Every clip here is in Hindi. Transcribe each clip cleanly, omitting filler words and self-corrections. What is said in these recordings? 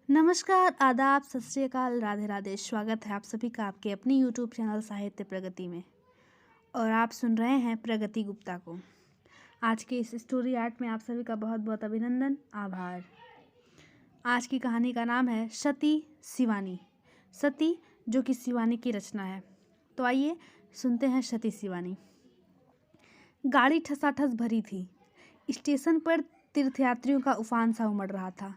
नमस्कार, आदाब, सत श्री अकाल, राधे राधे। स्वागत है आप सभी का आपके अपने यूट्यूब चैनल साहित्य प्रगति में। और आप सुन रहे हैं प्रगति गुप्ता को। आज के इस स्टोरी आर्ट में आप सभी का बहुत बहुत अभिनंदन, आभार। आज की कहानी का नाम है सती शिवानी। सती जो कि शिवानी की रचना है। तो आइए सुनते हैं सती शिवानी। गाड़ी ठसाठस भरी थी। स्टेशन पर तीर्थयात्रियों का उफान सा उमड़ रहा था।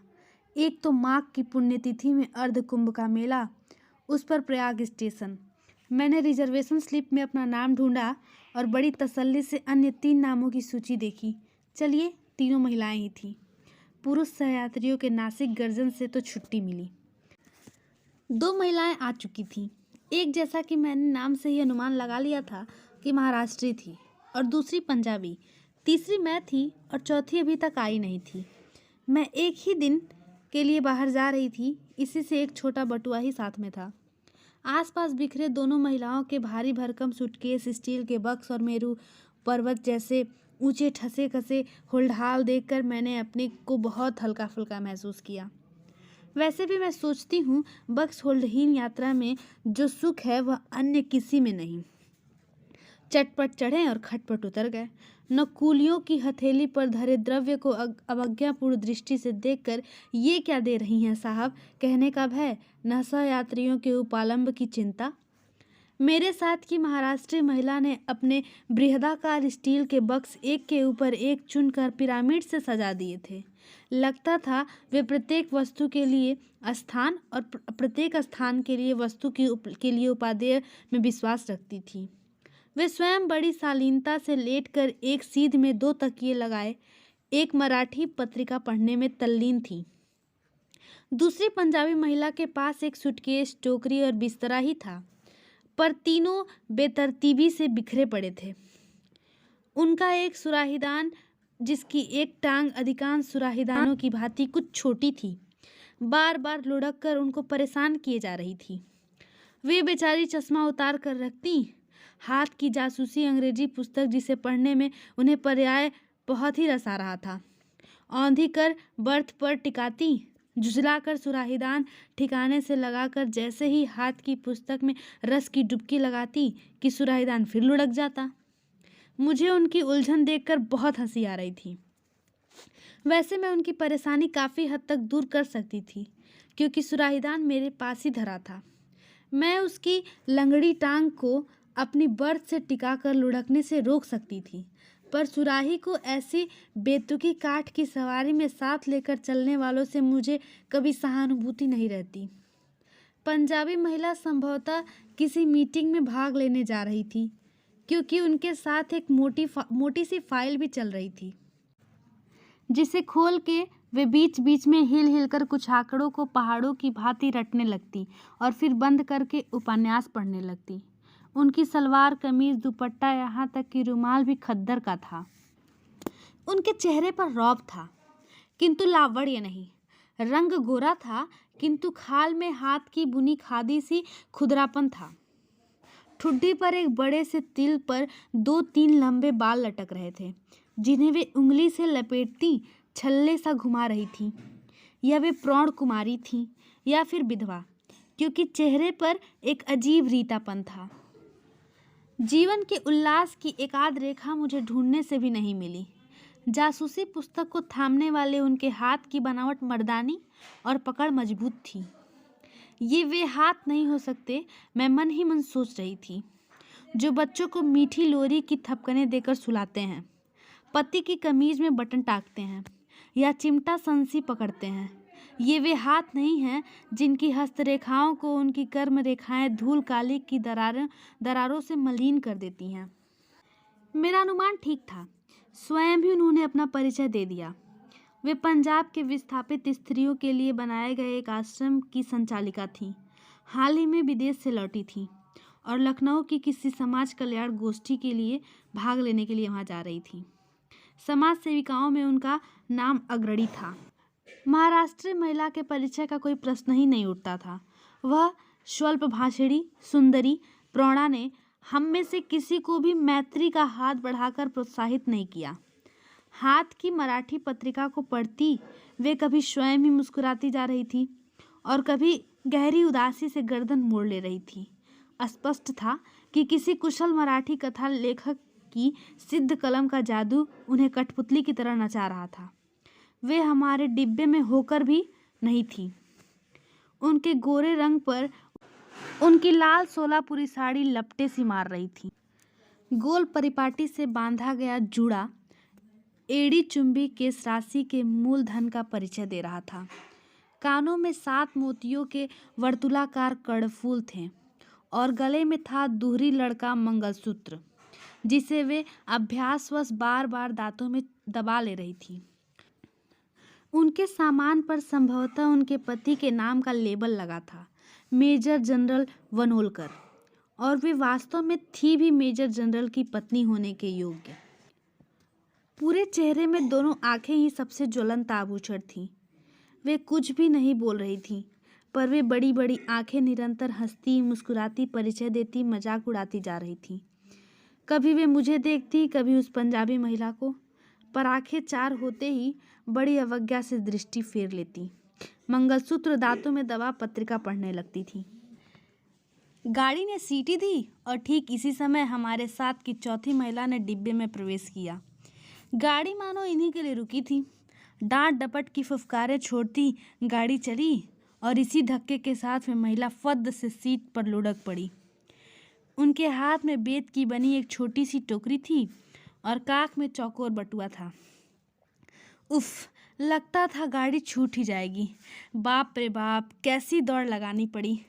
एक तो माघ की पुण्यतिथि में अर्ध कुंभ का मेला, उस पर प्रयाग स्टेशन। मैंने रिजर्वेशन स्लिप में अपना नाम ढूंढा और बड़ी तसल्ली से अन्य 3 नामों की सूची देखी। चलिए, तीनों महिलाएं ही थीं। पुरुष सहयात्रियों के नासिक गर्जन से तो छुट्टी मिली। 2 महिलाएं आ चुकी थीं। एक, जैसा कि मैंने नाम से ही अनुमान लगा लिया था, कि महाराष्ट्री थी और दूसरी पंजाबी। तीसरी मैं थी और चौथी अभी तक आई नहीं थी। मैं एक ही दिन के लिए बाहर जा रही थी, इसी से एक छोटा बटुआ ही साथ में था। आसपास बिखरे दोनों महिलाओं के भारी भरकम सूटकेस, स्टील के बक्स और मेरू पर्वत जैसे ऊंचे ठसे खसे होल्डहाल देखकर मैंने अपने को बहुत हल्का फुल्का महसूस किया। वैसे भी मैं सोचती हूँ, बक्स होल्डहीन यात्रा में जो सुख है वह अन्य किसी में नहीं। चटपट चढ़े और खटपट उतर गए। नकुलियों की हथेली पर धरे द्रव्य को अवज्ञापूर्ण दृष्टि से देखकर ये क्या दे रही हैं साहब कहने का भय, न सहयात्रियों के उपालंब की चिंता। मेरे साथ की महाराष्ट्रीय महिला ने अपने बृहदाकार स्टील के बक्स एक के ऊपर एक चुनकर पिरामिड से सजा दिए थे। लगता था वे प्रत्येक वस्तु के लिए स्थान और प्रत्येक स्थान के लिए वस्तु के लिए उपादेय में विश्वास रखती थी। वे स्वयं बड़ी शालीनता से लेटकर एक सीध में 2 तकिए लगाए एक मराठी पत्रिका पढ़ने में तल्लीन थी। दूसरी पंजाबी महिला के पास एक सूटकेस, टोकरी और बिस्तरा ही था, पर तीनों बेतरतीबी से बिखरे पड़े थे। उनका एक सुराहीदान, जिसकी एक टांग अधिकांश सुराहीदानों की भांति कुछ छोटी थी, बार बार लुढ़क कर उनको परेशान किए जा रही थी। वे बेचारी चश्मा उतार कर रखती। हाथ की जासूसी अंग्रेजी पुस्तक, जिसे पढ़ने में उन्हें पर्याय बहुत ही रस आ रहा था, औंधी कर बर्थ पर टिकाती। झुझलाकर सुराहीदान ठिकाने से लगाकर जैसे ही हाथ की पुस्तक में रस की डुबकी लगाती कि सुराहीदान फिर लुढ़क जाता। मुझे उनकी उलझन देखकर बहुत हंसी आ रही थी। वैसे मैं उनकी परेशानी काफ़ी हद तक दूर कर सकती थी, क्योंकि सुराहीदान मेरे पास ही धरा था। मैं उसकी लंगड़ी टांग को अपनी बर्थ से टिकाकर लुढ़कने से रोक सकती थी, पर सुराही को ऐसी बेतुकी काठ की सवारी में साथ लेकर चलने वालों से मुझे कभी सहानुभूति नहीं रहती। पंजाबी महिला संभवतः किसी मीटिंग में भाग लेने जा रही थी, क्योंकि उनके साथ एक मोटी सी फाइल भी चल रही थी, जिसे खोल के वे बीच बीच में हिल हिल कर कुछ आंकड़ों को पहाड़ों की भांति रटने लगती और फिर बंद करके उपन्यास पढ़ने लगती। उनकी सलवार कमीज, दुपट्टा, यहाँ तक कि रुमाल भी खद्दर का था। उनके चेहरे पर रौब था, किंतु लावण्य नहीं। रंग गोरा था, किंतु खाल में हाथ की बुनी खादी सी खुदरापन था। ठुड्डी पर एक बड़े से तिल पर 2-3 लंबे बाल लटक रहे थे, जिन्हें वे उंगली से लपेटती छल्ले सा घुमा रही थी। या वे प्रौढ़ कुमारी थी या फिर विधवा, क्योंकि चेहरे पर एक अजीब रीतापन था। जीवन के उल्लास की एकाध रेखा मुझे ढूंढने से भी नहीं मिली। जासूसी पुस्तक को थामने वाले उनके हाथ की बनावट मर्दानी और पकड़ मजबूत थी। ये वे हाथ नहीं हो सकते, मैं मन ही मन सोच रही थी, जो बच्चों को मीठी लोरी की थपकने देकर सुलाते हैं, पति की कमीज में बटन टाकते हैं या चिमटा संसी पकड़ते हैं। ये वे हाथ नहीं हैं जिनकी हस्तरेखाओं को उनकी कर्म रेखाएं धूल काली की दरारों से मलिन कर देती हैं। मेरा अनुमान ठीक था। स्वयं भी उन्होंने अपना परिचय दे दिया। वे पंजाब के विस्थापित स्त्रियों के लिए बनाए गए एक आश्रम की संचालिका थीं। हाल ही में विदेश से लौटी थीं और लखनऊ की किसी समाज कल्याण गोष्ठी के लिए भाग लेने के लिए वहां जा रही थीं। समाज सेविकाओं में उनका नाम अग्रणी था। महाराष्ट्रीय महिला के परिचय का कोई प्रश्न ही नहीं उठता था। वह स्वल्प भाषिणी सुंदरी प्रौढ़ा ने हम में से किसी को भी मैत्री का हाथ बढ़ाकर प्रोत्साहित नहीं किया। हाथ की मराठी पत्रिका को पढ़ती वे कभी स्वयं ही मुस्कुराती जा रही थी और कभी गहरी उदासी से गर्दन मोड़ ले रही थी। स्पष्ट था कि किसी कुशल मराठी कथा लेखक की सिद्ध कलम का जादू उन्हें कठपुतली की तरह नचा रहा था। वे हमारे डिब्बे में होकर भी नहीं थी। उनके गोरे रंग पर उनकी लाल सोलापुरी साड़ी लपटे सी मार रही थी। गोल परिपाटी से बांधा गया जूड़ा एड़ी चुंबी केस राशि के मूलधन का परिचय दे रहा था। कानों में 7 मोतियों के वर्तुलाकार कर्णफूल थे और गले में था दूहरी लड़का मंगलसूत्र, जिसे वे अभ्यासवश बार बार दांतों में दबा ले रही थी। उनके सामान पर संभवतः उनके पति के नाम का लेबल लगा था, मेजर जनरल वनोलकर, और वे वास्तव में थी भी मेजर जनरल की पत्नी होने के योग्य। पूरे चेहरे में दोनों आंखें ही सबसे ज्वलंत आभूषण थीं। वे कुछ भी नहीं बोल रही थीं, पर वे बड़ी बड़ी आंखें निरंतर हंसती, मुस्कुराती, परिचय देती, मजाक उड़ाती जा रही थीं। कभी वे मुझे देखती, कभी उस पंजाबी महिला को, पर आंखें 4 होते ही बड़ी अवज्ञा से दृष्टि फेर लेती। मंगलसूत्र दांतों में दबा पत्रिका पढ़ने लगती थी। गाड़ी ने सीटी दी और ठीक इसी समय हमारे साथ की चौथी महिला ने डिब्बे में प्रवेश किया। गाड़ी मानो इन्हीं के लिए रुकी थी। डांट डपट की फुफकारें छोड़ती गाड़ी चली और इसी धक्के के साथ में महिला फद्द से सीट पर लुढ़क पड़ी। उनके हाथ में बेत की बनी एक छोटी सी टोकरी थी और काख में चौकोर बटुआ था। उफ, लगता था गाड़ी छूट ही जाएगी। बाप रे बाप, कैसी दौड़ लगानी पड़ी।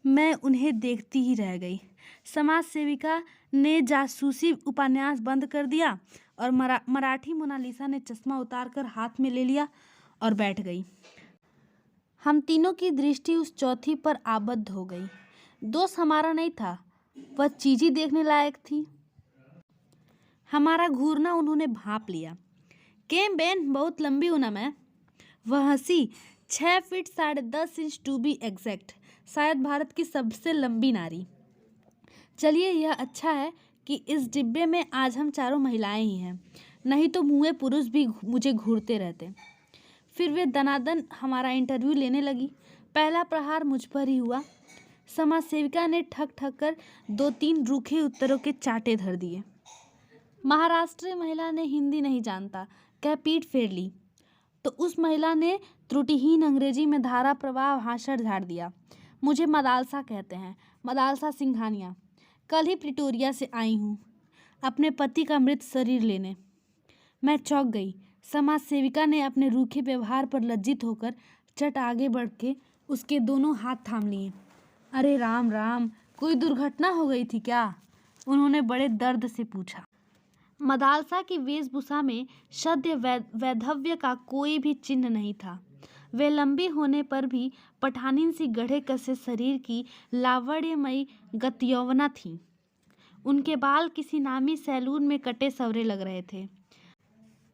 मैं उन्हें देखती ही रह गई। समाज सेविका ने जासूसी उपन्यास बंद कर दिया और मराठी मोनालिसा ने चश्मा उतारकर हाथ में ले लिया और बैठ गई। हम तीनों की दृष्टि उस चौथी पर आबद्ध हो गई। दोष हमारा नहीं था, वह चीज ही देखने लायक थी। हमारा घूरना उन्होंने भांप लिया। केम बेन, बहुत लंबी हूं ना मैं? वह हंसी। 6 feet 10.5 inch to be exact, शायद भारत की सबसे लंबी नारी। चलिए, यह अच्छा है कि इस डिब्बे में आज हम चारों महिलाएं ही हैं, नहीं तो मुँहे पुरुष भी मुझे घूरते रहते। फिर वे दनादन हमारा इंटरव्यू लेने लगी। पहला प्रहार मुझ पर ही हुआ। समाज सेविका ने ठक ठक कर 2-3 रूखे उत्तरों के चाटे धर दिए। महाराष्ट्र महिला ने हिंदी नहीं जानता कह पीठ फेर ली, तो उस महिला ने त्रुटिहीन अंग्रेजी में धारा प्रवाह भाषण झाड़ दिया। मुझे मदालसा कहते हैं, मदालसा सिंघानिया। कल ही प्रिटोरिया से आई हूँ अपने पति का मृत शरीर लेने। मैं चौंक गई। समाज सेविका ने अपने रूखे व्यवहार पर लज्जित होकर चट आगे बढ़ के उसके दोनों हाथ थाम लिए। अरे राम राम, कोई दुर्घटना हो गई थी क्या? उन्होंने बड़े दर्द से पूछा। मदालसा की वेशभूषा में सद्य वैधव्य का कोई भी चिन्ह नहीं था। वे लंबी होने पर भी पठानीन सी गढ़े कसे शरीर की लावण्यमयी गतयौवना थी। उनके बाल किसी नामी सैलून में कटे सवरे लग रहे थे।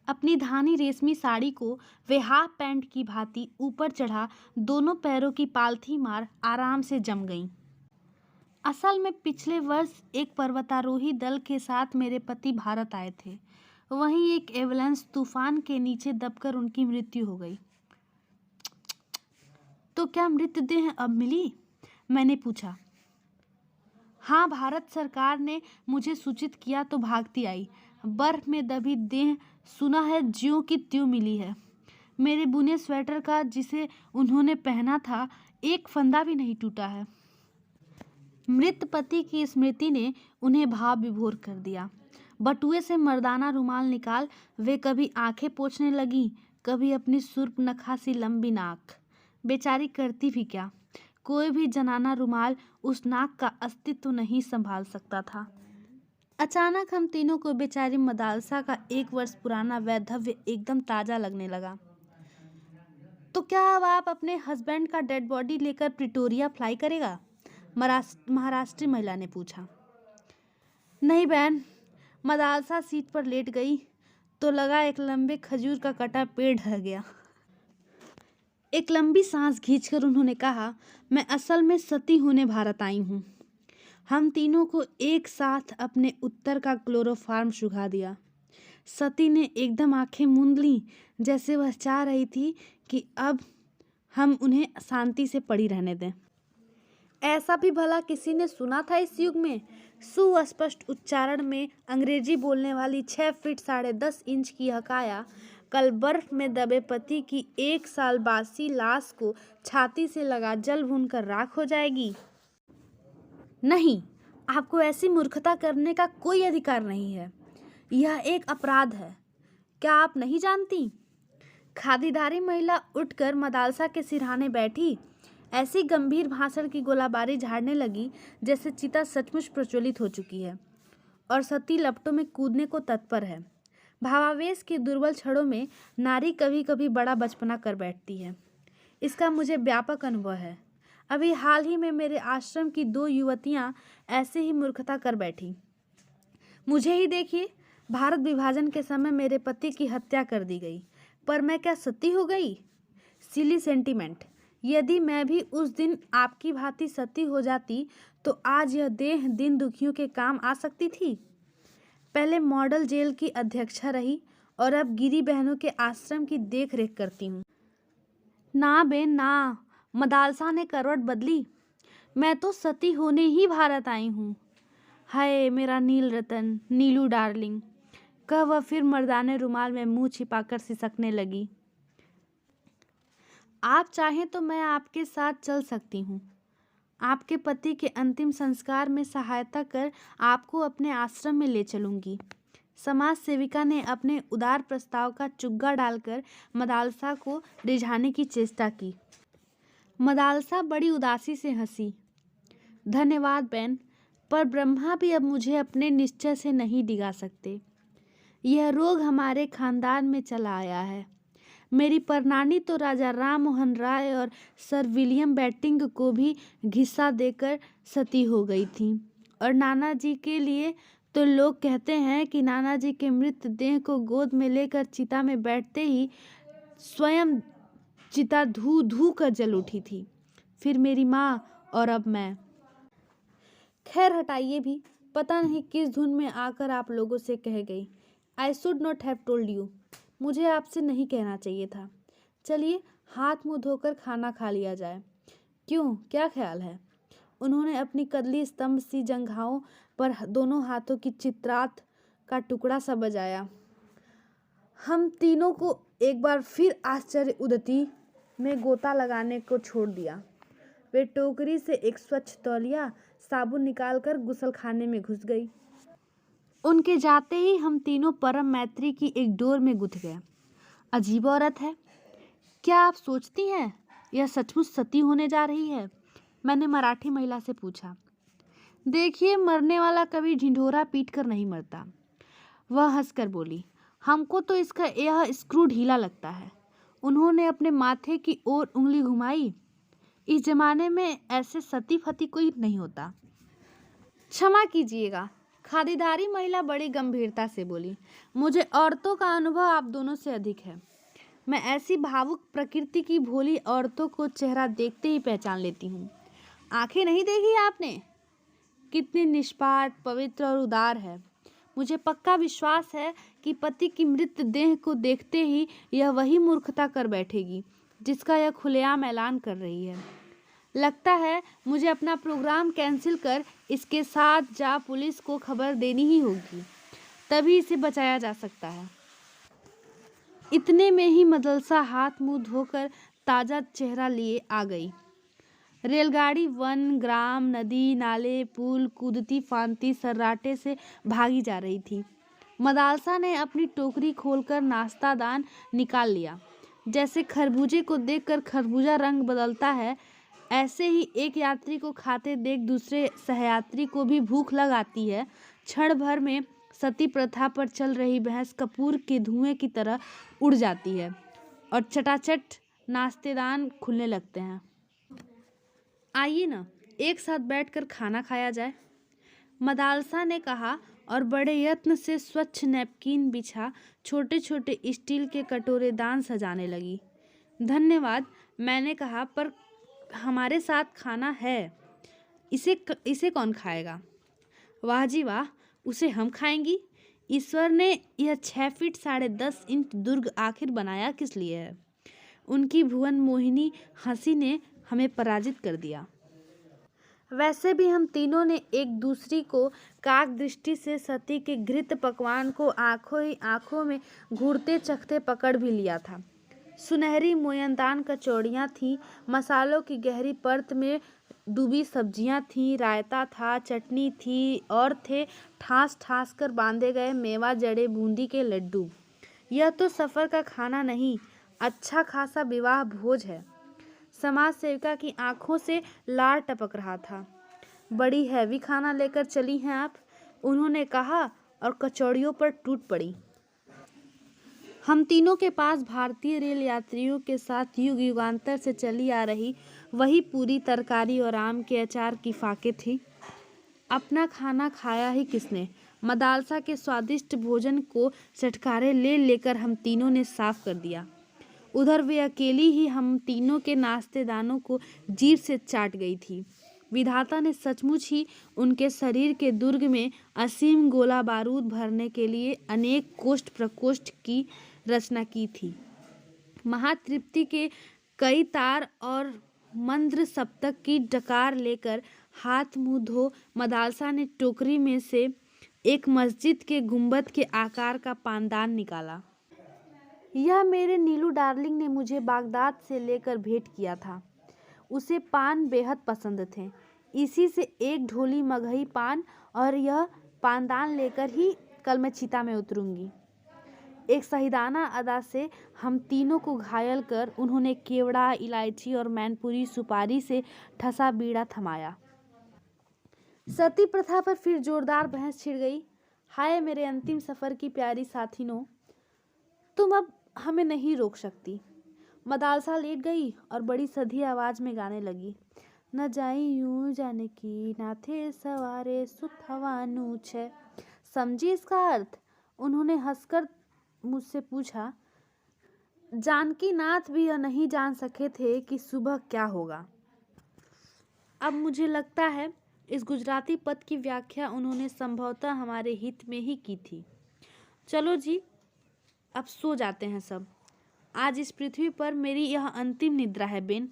अपनी धानी रेशमी साड़ी को वे हाफ पैंट की भांति ऊपर चढ़ा दोनों पैरों की पालथी मार आराम से जम गईं। असल में पिछले वर्ष एक पर्वतारोही दल के साथ मेरे पति भारत आए थे। वहीं एक एवलांच तूफान के नीचे दबकर उनकी मृत्यु हो गई। तो क्या मृतदेह अब मिली? मैंने पूछा। हाँ, भारत सरकार ने मुझे सूचित किया तो भागती आई। बर्फ में दबी देह सुना है ज्यों की त्यों मिली है। मेरे बुने स्वेटर का जिसे उन्होंने पहना था एक फंदा भी नहीं टूटा है। मृत पति की स्मृति ने उन्हें भाव विभोर कर दिया। बटुए से मर्दाना रुमाल निकाल वे कभी आंखें पोंछने लगी, कभी अपनी सुर्पनखा सी लंबी नाक। बेचारी करती भी क्या, कोई भी जनाना रुमाल उस नाक का अस्तित्व नहीं संभाल सकता था। अचानक हम तीनों को बेचारी मदालसा का 1 वर्ष पुराना वैधव्य एकदम ताजा लगने लगा। तो क्या अब आप अपने हस्बैंड का डेड बॉडी लेकर प्रिटोरिया फ्लाई करेगा? महाराष्ट्री महिला ने पूछा। नहीं बहन। मदालसा सीट पर लेट गई तो लगा एक लंबे खजूर का कटा पेड़ ढह गया। एक लंबी सांस खींचकर उन्होंने कहा, मैं असल में सती होने भारत आई हूँ। हम तीनों को एक साथ अपने उत्तर का क्लोरोफार्म सुखा दिया। सती ने एकदम आंखें मूंद लीं, जैसे वह चाह रही थी कि अब हम उन्हें शांति से पड़ी रहने दें। ऐसा भी भला किसी ने सुना था इस युग में? सुस्पष्ट उच्चारण में अंग्रेजी बोलने वाली 6 फीट 10.5 इंच की हकाया कल बर्फ में दबे पति की 1 साल बासी लाश को छाती से लगा जल भूनकर राख हो जाएगी? नहीं, आपको ऐसी मूर्खता करने का कोई अधिकार नहीं है। यह एक अपराध है। क्या आप नहीं जानती? खादीधारी महिला उठकर मदालसा के सिरहाने बैठी, ऐसी गंभीर भाषण की गोलाबारी झाड़ने लगी जैसे चिता सचमुच प्रज्वलित हो चुकी है और सती लपटों में कूदने को तत्पर है। भावावेश के दुर्बल क्षणों में नारी कभी कभी बड़ा बचपना कर बैठती है। इसका मुझे व्यापक अनुभव है। अभी हाल ही में मेरे आश्रम की 2 युवतियां ऐसे ही मूर्खता कर बैठी। मुझे ही देखिए, भारत विभाजन के समय मेरे पति की हत्या कर दी गई, पर मैं क्या सती हो गई? सिली सेंटीमेंट। यदि मैं भी उस दिन आपकी भांति सती हो जाती तो आज यह देह दिन दुखियों के काम आ सकती थी। पहले मॉडल जेल की अध्यक्षा रही और अब गिरी बहनों के आश्रम की देख रेख करती हूँ। ना बेन ना, मदालसा ने करवट बदली। मैं तो सती होने ही भारत आई हूँ। हाय मेरा नील रतन, नीलू डार्लिंग, कह वह फिर मर्दाने रुमाल में मुंह छिपाकर सिसकने लगी। आप चाहें तो मैं आपके साथ चल सकती हूँ। आपके पति के अंतिम संस्कार में सहायता कर आपको अपने आश्रम में ले चलूँगी। समाज सेविका ने अपने उदार प्रस्ताव का चुग्गा डालकर मदालसा को रिझाने की चेष्टा की। मदालसा बड़ी उदासी से हंसी। धन्यवाद बैन, पर ब्रह्मा भी अब मुझे अपने निश्चय से नहीं डिगा सकते। यह रोग हमारे खानदान में चला आया है। मेरी परनानी तो राजा राम मोहन राय और सर विलियम बेटिंग को भी घिस्सा देकर सती हो गई थी, और नाना जी के लिए तो लोग कहते हैं कि नाना जी के मृत देह को गोद में लेकर चिता में बैठते ही स्वयं चिता धू धू कर जल उठी थी। फिर मेरी माँ और अब मैं। खैर हटाइए भी, पता नहीं किस धुन में आकर आप लोगों से कह गई। I should not have told you. मुझे आपसे नहीं कहना चाहिए था। चलिए हाथ मुंह धोकर खाना खा लिया जाए। क्यों, क्या ख्याल है? उन्होंने अपनी कदली स्तंभ सी जंघाओं पर दोनों हाथों की चित्रात का टुकड़ा सा बजाया। हम तीनों को एक बार फिर आश्चर्य उदती में गोता लगाने को छोड़ दिया। वे टोकरी से एक स्वच्छ तौलिया साबुन निकालकर गुसलखाने में घुस गई। उनके जाते ही हम तीनों परम मैत्री की एक डोर में गुथ गए। अजीब औरत है। क्या आप सोचती हैं यह सचमुच सती होने जा रही है? मैंने मराठी महिला से पूछा। देखिए, मरने वाला कभी ढिंढोरा पीट कर नहीं मरता। वह हंसकर बोली। हमको तो इसका यह स्क्रू ढीला लगता है। उन्होंने अपने माथे की ओर उंगली घुमाई। इस जमाने में ऐसे सती फती कोई नहीं होता। क्षमा कीजिएगा, खादीधारी महिला बड़ी गंभीरता से बोली। मुझे औरतों का अनुभव आप दोनों से अधिक है। मैं ऐसी भावुक प्रकृति की भोली औरतों को चेहरा देखते ही पहचान लेती हूँ। आंखें नहीं देखी आपने? कितनी निष्पाट, पवित्र और उदार है। मुझे पक्का विश्वास है कि पति की मृत देह को देखते ही यह वही मूर्खता कर बैठेगी जिसका यह खुलेआम ऐलान कर रही है। लगता है मुझे अपना प्रोग्राम कैंसिल कर इसके साथ जा पुलिस को खबर देनी ही होगी, तभी इसे बचाया जा सकता है। इतने में ही मदलसा हाथ मुंह धोकर ताजा चेहरा लिए आ गई। रेलगाड़ी वन, ग्राम, नदी, नाले, पुल कूदती फांदती सर्राटे से भागी जा रही थी। मदालसा ने अपनी टोकरी खोलकर नाश्ता दान निकाल लिया। जैसे खरबूजे को देखकर खरबूजा रंग बदलता है, ऐसे ही एक यात्री को खाते देख दूसरे सहयात्री को भी भूख लग आती है। क्षण भर में सती प्रथा पर चल रही बहस कपूर के धुएं की तरह उड़ जाती है और चटाचट नाश्तेदान खुलने लगते हैं। आइए ना, एक साथ बैठकर खाना खाया जाए, मदालसा ने कहा और बड़े यत्न से स्वच्छ नैपकिन बिछा छोटे छोटे स्टील के कटोरे दान सजाने लगी। धन्यवाद, मैंने कहा, पर हमारे साथ खाना है। इसे कौन खाएगा? वाह जी वाह, उसे हम खाएंगी। ईश्वर ने यह 6 फीट 10.5 इंच दुर्ग आखिर बनाया किस लिए है? उनकी भुवन मोहिनी हंसी ने हमें पराजित कर दिया। वैसे भी हम तीनों ने एक दूसरी को काक दृष्टि से सती के घृत पकवान को आंखों ही आंखों में घूरते चखते पकड़ भी लिया था। सुनहरी मोयनदान कचौड़ियाँ थीं, मसालों की गहरी परत में डूबी सब्जियां थीं, रायता था, चटनी थी और थे ठास ठास कर बांधे गए मेवा जड़े बूंदी के लड्डू। यह तो सफ़र का खाना नहीं, अच्छा खासा विवाह भोज है। समाज सेविका की आंखों से लार टपक रहा था। बड़ी हैवी खाना लेकर चली हैं आप, उन्होंने कहा और कचौड़ियों पर टूट पड़ी। हम तीनों के पास भारतीय रेल यात्रियों के साथ युग युगांतर से चली आ रही वही पूरी तरकारी और आम के अचार की फाके थी। अपना खाना खाया ही किसने? मदालसा के स्वादिष्ट भोजन को चटकारे ले लेकर हम तीनों ने साफ कर दिया। उधर वे अकेली ही हम तीनों के नाश्तेदानों को जीभ से चाट गई थी। विधाता ने सचमुच ही उनके शरीर के दुर्ग में असीम गोला बारूद भरने के लिए अनेक कोष्ठ प्रकोष्ठ की रचना की थी। महातृप्ति के कई तार और मंद्र सप्तक की डकार लेकर हाथ मुंह धो मदालसा ने टोकरी में से एक मस्जिद के गुंबद के आकार का पानदान निकाला। यह मेरे नीलू डार्लिंग ने मुझे बागदाद से लेकर भेंट किया था। उसे पान बेहद पसंद थे। इसी से एक ढोली मगही पान और यह पानदान लेकर ही कल मैं चिता में उतरूंगी। एक शहीदाना अदा से हम तीनों को घायल कर उन्होंने केवड़ा, इलायची और मैनपुरी सुपारी से ठसा बीड़ा थमाया। सती प्रथा पर फिर जोरदार बहस छिड़ गई। हाय मेरे अंतिम सफर की प्यारी साथिनों, तुम अब हमें नहीं रोक सकती। मदालसा लेट गई और बड़ी सधी आवाज में गाने लगी। न जाई यूं जाने की ना थे सवारे सुत हवानू छे। समझी इसका अर्थ? उन्होंने हंसकर मुझसे पूछा। जानकी नाथ भी यह नहीं जान सके थे कि सुबह क्या होगा। अब मुझे लगता है इस गुजराती पद की व्याख्या उन्होंने संभवतः हमारे हित में ही की थी। चलो जी, अब सो जाते हैं सब। आज इस पृथ्वी पर मेरी यह अंतिम निद्रा है बेन।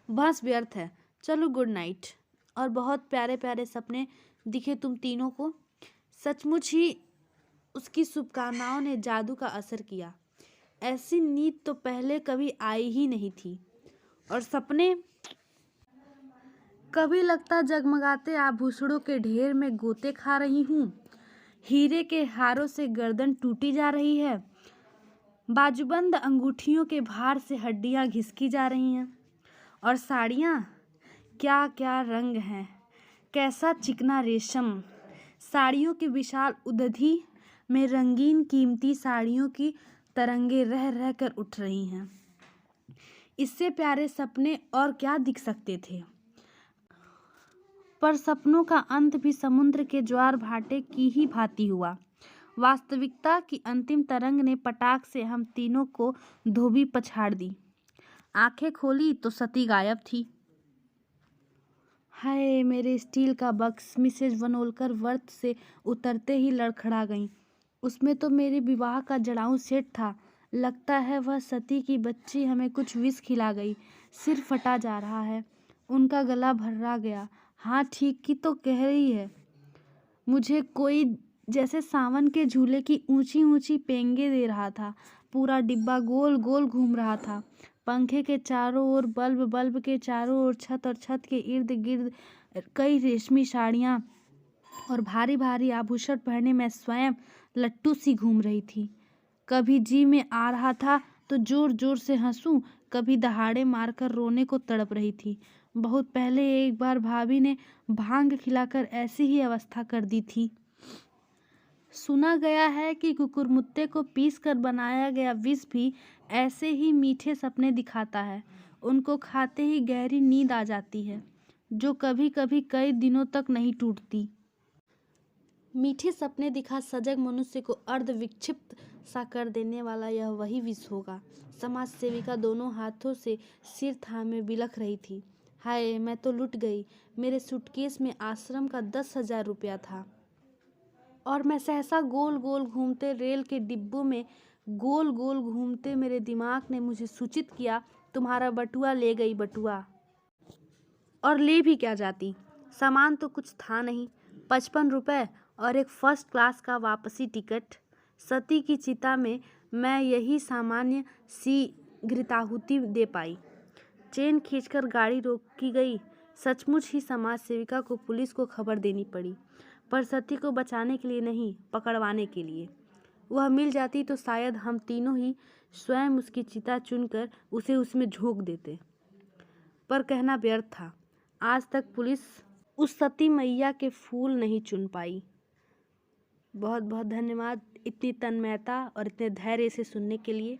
बस व्यर्थ है। चलो गुड नाइट। और बहुत प्यारे प्यारे सपने दिखे तुम तीनों को। सचमुच ही उसकी शुभकामनाओं ने जादू का असर किया। ऐसी नींद तो पहले कभी आई ही नहीं थी। और सपने, कभी लगता जगमगाते आभूषणों के ढेर में गोते खा रही हूँ, हीरे के हारों से गर्दन टूटी जा रही है, बाजूबंद अंगूठियों के भार से हड्डियां घिसकी जा रही हैं, और साड़ियाँ, क्या क्या रंग हैं, कैसा चिकना रेशम। साड़ियों की विशाल उदधि में रंगीन कीमती साड़ियों की तरंगे रह रह कर उठ रही हैं। इससे प्यारे सपने और क्या दिख सकते थे? पर सपनों का अंत भी समुद्र के ज्वार भाटे की ही भांति हुआ। वास्तविकता की अंतिम तरंग ने पटाख से हम तीनों को धोबी पछाड़ दी। आंखें खोली तो सती गायब थी। हाय मेरे स्टील का बक्स! मिसेज वनोलकर वर्त से उतरते ही लड़खड़ा गईं। उसमें तो मेरे विवाह का जड़ाऊ सेट था। लगता है वह सती की बच्ची हमें कुछ विष खिला गई। सिर फटा जा रहा है, उनका गला भर्रा गया। हाँ ठीक की तो कह रही है। मुझे कोई जैसे सावन के झूले की ऊंची ऊंची पेंगे दे रहा था। पूरा डिब्बा गोल गोल घूम रहा था। पंखे के चारों ओर बल्ब, बल्ब के चारों ओर छत और छत के इर्द गिर्द कई रेशमी साड़ियाँ और भारी भारी आभूषण पहने मैं स्वयं लट्टू सी घूम रही थी। कभी जी में आ रहा था तो जोर जोर से हंसूं, कभी दहाड़े मारकर रोने को तड़प रही थी। बहुत पहले एक बार भाभी ने भांग खिलाकर ऐसी ही अवस्था कर दी थी। सुना गया है कि कुकुरमुत्ते को पीस कर बनाया गया विष भी ऐसे ही मीठे सपने दिखाता है। उनको खाते ही गहरी नींद आ जाती है, जो कभी कभी कई दिनों तक नहीं टूटती। मीठे सपने दिखा सजग मनुष्य को अर्ध विक्षिप्त सा कर देने वाला यह वही विष होगा। समाज सेविका दोनों हाथों से सिर थामे बिलख रही थी। हाय मैं तो लुट गई। मेरे सूटकेस में आश्रम का 10,000 रुपया था और मैं सहसा गोल गोल घूमते रेल के डिब्बों में गोल गोल घूमते मेरे दिमाग ने मुझे सूचित किया, तुम्हारा बटुआ ले गई बटुआ। और ले भी क्या जाती, सामान तो कुछ था नहीं। 55 रुपये और एक फर्स्ट क्लास का वापसी टिकट। सती की चिता में मैं यही सामान्य सी घृताहुति दे पाई। चेन खींचकर गाड़ी रोकी गई। सचमुच ही समाज सेविका को पुलिस को खबर देनी पड़ी, पर सती को बचाने के लिए नहीं, पकड़वाने के लिए। वह मिल जाती तो शायद हम तीनों ही स्वयं उसकी चिता चुनकर उसे उसमें झोंक देते, पर कहना व्यर्थ था। आज तक पुलिस उस सती मैया के फूल नहीं चुन पाई। बहुत बहुत धन्यवाद इतनी तन्मयता और इतने धैर्य से सुनने के लिए।